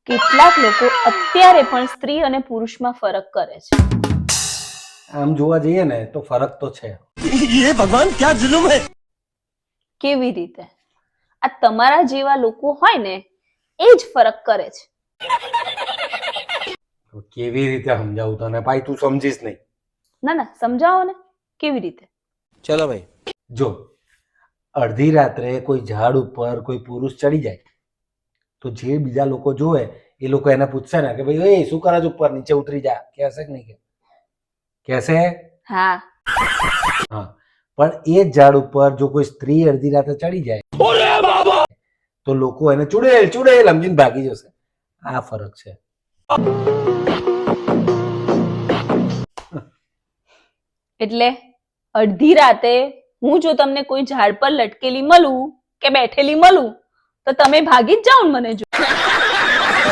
કેટલાક લોકો અત્યારે પણ સ્ત્રી અને પુરુષમાં ફરક કરે છે. આમ જોવા જઈએ ને તો ફરક તો છે. ये भगवान क्या जुल्म है. કેવી રીતે? આ તમારા જેવા લોકો હોય ને એ જ ફરક કરે છે. તો કેવી રીતે સમજાવું તને? ભાઈ તું સમજીશ નહીં. ના ના સમજાવો ને કેવી રીતે. चलो भाई. જો અડધી રાત્રે કોઈ ઝાડ ઉપર કોઈ પુરુષ ચડી જાય તો જે બીજા લોકો જોવે એ લોકો એને પૂછશે ને કે ભાઈ એ શું કરે છે ઉપર, નીચે ઉતરી જા, કહેશે કે નહીં? કહેશે? હા. હા, પણ એ જ ઝાડ ઉપર જો કોઈ સ્ત્રી અડધી રાતે ચડી જાય તો લોકો એને ચુડેલ ચુડેલ સમજીને ભાગી જશે. આ ફરક છે. એટલે અડધી રાતે હું જો તમને કોઈ ઝાડ પર લટકેલી મળું કે બેઠેલી મળું તો તમે ભાગી જ જાઓ ને મને જો.